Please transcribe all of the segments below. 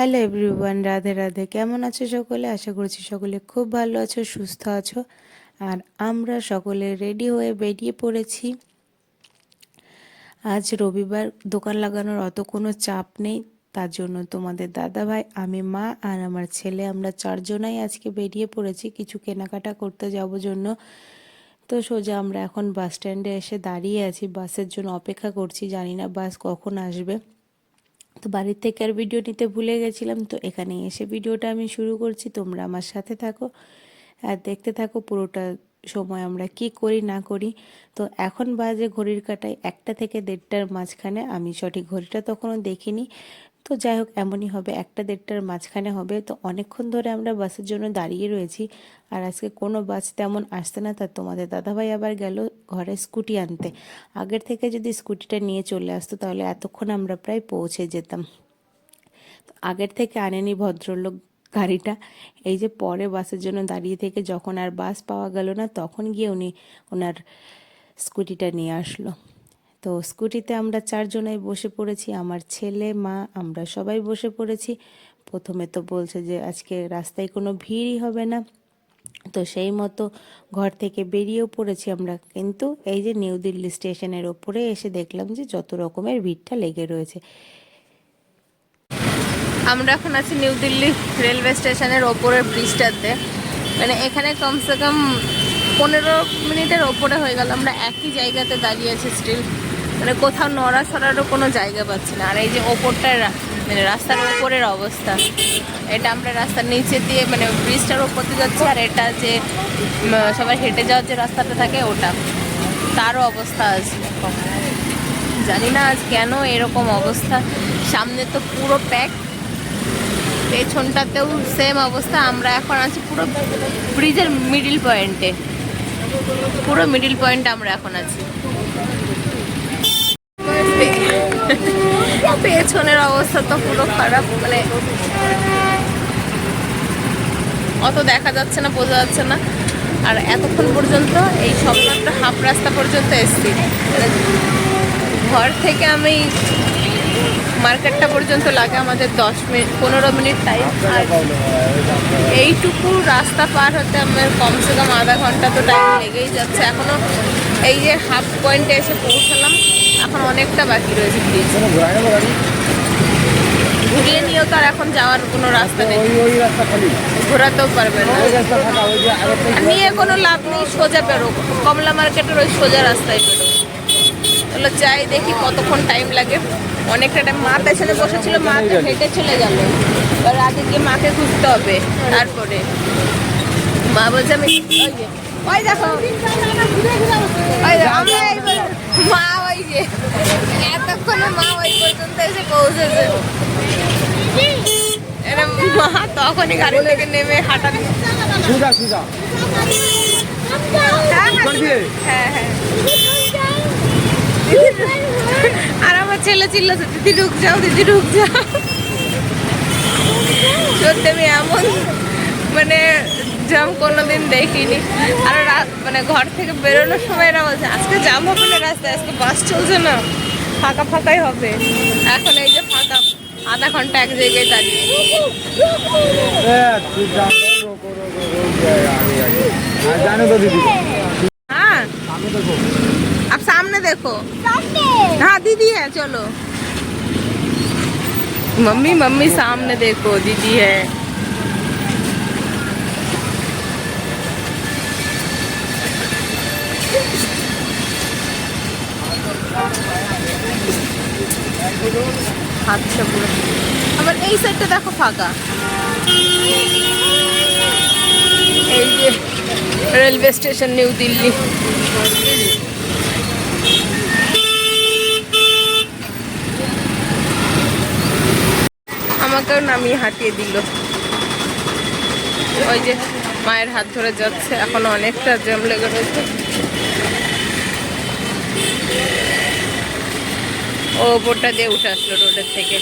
Hello everyone, Radhe Radhe. কেমন আছো সকলে? আশা করছি সকলে খুব ভালো আছো, সুস্থ আছো। আর আমরা সকলে রেডি হয়ে বেরিয়ে পড়েছি। আজ রবিবার, দোকান লাগানোর অত কোনো চাপ নেই। তার জন্য তোমাদের দাদা ভাই, আমি, মা আর আমার ছেলে, আমরা চারজনাই আজকে বেরিয়ে পড়েছি কিছু কেনাকাটা করতে যাব জন্য। তো সোজা আমরা এখন বাস স্ট্যান্ডে এসে দাঁড়িয়ে আছি, বাসের জন্য অপেক্ষা করছি। জানি না বাস কখন আসবে। তো বাড়ির থেকে আর ভিডিও নিতে ভুলে গেছিলাম, তো এখানে এসে ভিডিওটা আমি শুরু করছি। তোমরা আমার সাথে থাকো আর দেখতে থাকো পুরোটা সময় আমরা কি করি না করি। তো এখন বাজে ঘড়ির কাঁটায় 1টা থেকে 1:30টার মাঝখানে। আমি সঠিক ঘড়িটা তখনও দেখিনি। তো যাই হোক, এমনই হবে, 1টা 1:30টার মাঝখানে হবে। তো অনেকক্ষণ ধরে আমরা বাসের জন্য দাঁড়িয়ে রয়েছি, আর আজকে কোনো বাস তেমন আসছে না। তার তোমাদের দাদাভাই আবার গেল ঘরে স্কুটি আনতে। আগের থেকে যদি স্কুটিটা নিয়ে চলে আসতো তাহলে এতক্ষণ আমরা প্রায় পৌঁছে যেতাম। আগের থেকে আনেনি ভদ্রলোক গাড়িটা। এই যে পরে বাসের জন্য দাঁড়িয়ে থেকে যখন আর বাস পাওয়া গেল না, তখন গিয়ে উনি ওনার স্কুটিটা নিয়ে আসলো। তো স্কুটিতে আমরা চারজনাই বসে পড়েছি, আমার ছেলে, মা, আমরা সবাই বসে পড়েছি। প্রথমে তো বলছে যে আজকে রাস্তায় কোনো ভিড়ই হবে না। তো সেই মতো ঘর থেকে বেরিয়েও পড়েছি আমরা, কিন্তু এই যে নিউ দিল্লি স্টেশনের ওপরে এসে দেখলাম যে যত রকমের ভিড়টা লেগে রয়েছে। আমরা এখন আছি নিউ দিল্লি রেলওয়ে স্টেশনের ওপরের ব্রিজটাতে। মানে এখানে কমসে কম 15 মিনিটের ওপরে হয়ে গেল আমরা একই জায়গাতে দাঁড়িয়ে আছি স্টিল। মানে কোথাও নড়াছড়ারও কোনো জায়গা পাচ্ছি না। আর এই যে ওপরটার মানে রাস্তার ওপরের অবস্থা, এটা আমরা রাস্তার নিচে দিয়ে মানে ব্রিজটার ওপর দিয়ে যাচ্ছি, আর এটা যে সবাই হেঁটে যাওয়ার যে রাস্তাটা থাকে ওটা, তারও অবস্থা আছে। জানি না আজ কেন এরকম অবস্থা। সামনে তো পুরো প্যাক, পেছনটাতেও সেম অবস্থা। আমরা এখন আছি পুরো ব্রিজের মিডিল পয়েন্টে, পুরো মিডিল পয়েন্টে আমরা এখন আছি। পেছনের অবস্থা তো পুরো খারাপ, মানে অত দেখা যাচ্ছে না, বোঝা যাচ্ছে না। আর এতক্ষণ পর্যন্ত এই সবমাত্র হাফ রাস্তা পর্যন্ত এসছি। ঘর থেকে আমি মার্কেটটা পর্যন্ত লাগে আমাদের 10-15 মিনিট টাইম। আর এইটুকু রাস্তা পার হতে আমার কমসে কম আধা ঘন্টা তো টাইম লেগেই যাচ্ছে। এখনও এই যে হাফ পয়েন্টে এসে পৌঁছালাম, এখন অনেকটা বাকি রয়েছে ব্রিজ। ঘুরিয়ে নিয়েও তো আর এখন যাওয়ার কোনো রাস্তা নেই, ঘোরাতেও পারবে না, নিয়ে কোনো লাভ নেই। সোজা বেরো, কমলা মার্কেটের ওই সোজা রাস্তায় বেরো। তাহলে যাই দেখি কতক্ষণ টাইম লাগে। অনেকটা টাইম। মা পেছনে বসেছিল, মা তো হেঁটে চলে গেল। এবার আগে গিয়ে মাকে খুঁজতে হবে। তারপরে মা বলছে আমি ওই দেখো মা ওই যে এতক্ষণে মা ওই পর্যন্ত এসে পৌঁছেছে। মা তখনই গাড়ি থেকে নেমে হাঁটা। হ্যাঁ হ্যাঁ। আর আমার ছেলে চিল্লাছে, দিদি ঢুক যাও, দিদি ঢুক যাও। সত্যি আমি এমন মানে জাম কোনোদিন দেখিনি। আর মানে ঘর থেকে বেরোনোর সময় এরা বলছে আজকে জাম হবে না রাস্তায়, আজকে বাস চলছে না, ফাঁকা ফাঁকাই হবে। এখন এই যে ফাঁকা, আধা ঘন্টা এক জায়গায় দাঁড়িয়ে। हाँ अब सामने देखो। हाँ दीदी है, चलो। मम्मी मम्मी सामने देखो, दीदी है। আচ্ছা পুরো আবার এই সাইডটা দেখো ফাঁকা। এই যে রেলওয়ে স্টেশন নিউ দিল্লি। আমাকেও নামিয়ে হাঁটিয়ে দিল। ওই যে মায়ের হাত ধরে যাচ্ছে, এখনো অনেকটা জ্যাম লেগে রয়েছে। ও ওপরটা দিয়ে উঠে আসলো রোডের থেকে,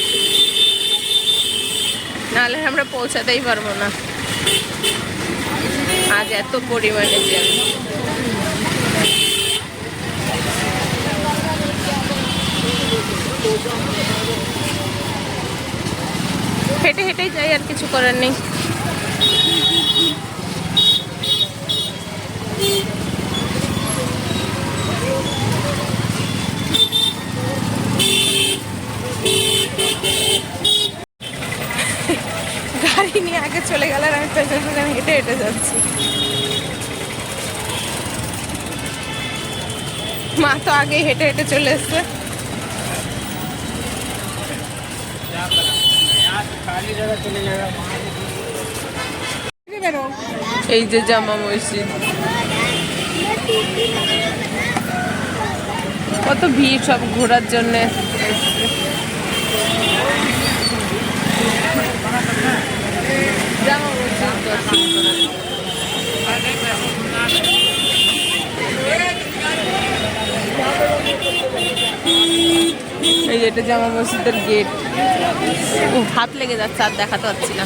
নাহলে আমরা পৌঁছাতেই পারবো না। আজ এত পরিমাণে জ্যাম। হেঁটে হেঁটেই যাই, আর কিছু করার নেই। গাড়ি নিয়ে আগে চলে গেল আর আমি পেছন পেছন হেঁটে হেঁটে যাচ্ছি। মা তো আগে হেঁটে হেঁটে চলে এসছে। এই যে জামা মসজিদ, কত ভিড়, সব ঘোরার জন্য। জামা মসজিদ দর্শন করে। এই এটা জামা মসজিদের গেট। ও হাত লেগে যাচ্ছে, আর দেখাতে পাচ্ছি না।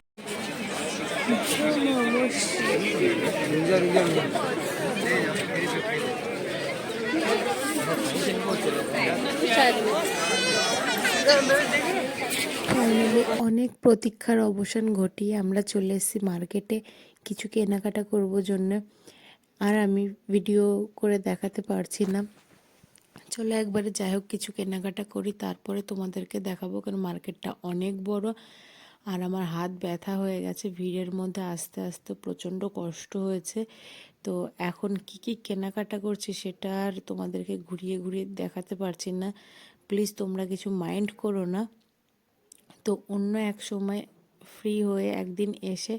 ফাইনালি অনেক প্রতীক্ষার অবসান ঘটিয়ে আমরা চলে এসেছি মার্কেটে কিছু কেনাকাটা করব জন্য। আর আমি ভিডিও করে দেখাতে পারছি না, চলো একবারে যাই হোক কিছু কেনাকাটা করি, তারপরে তোমাদেরকে দেখাবো। কারণ মার্কেটটা অনেক বড় আর আমার হাত ব্যথা হয়ে গেছে ভিড়ের মধ্যে আস্তে আস্তে, প্রচণ্ড কষ্ট হয়েছে। তো এখন কি কি কেনাকাটা করছি সেটা আর তোমাদেরকে ঘুরিয়ে ঘুরিয়ে দেখাতে পারছি না, প্লিজ তোমরা কিছু মাইন্ড করো না। তো অন্য এক সময় ফ্রি হয়ে একদিন এসে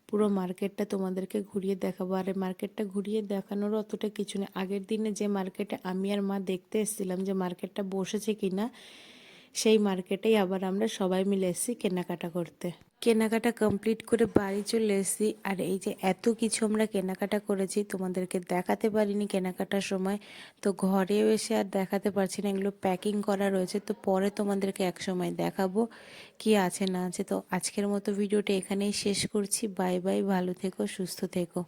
পুরো মার্কেটটা তোমাদেরকে ঘুরিয়ে দেখাবো। আর এই মার্কেটটা ঘুরিয়ে দেখানোরও অতটা কিছু নেই। আগের দিনে যে মার্কেটে আমি আর মা দেখতে এসেছিলাম যে মার্কেটটা বসেছে কিনা, সেই মার্কেটেই আবার আমরা সবাই মিলে এসেছি কেনাকাটা করতে। কেনাকাটা কমপ্লিট করে বাড়ি চলে এসেছি। আর এই যে এত কিছু আমরা কেনাকাটা করেছি তোমাদেরকে দেখাতে পারিনি কেনাকাটার সময়, তো ঘরেও এসে আর দেখাতে পারছি না, এগুলো প্যাকিং করা রয়েছে, তো পরে তোমাদেরকে এক সময় দেখাবো কি আছে না আছে। তো আজকের মতো ভিডিওটা এখানেই শেষ করছি। বাই বাই, ভালো থেকো, সুস্থ থেকো।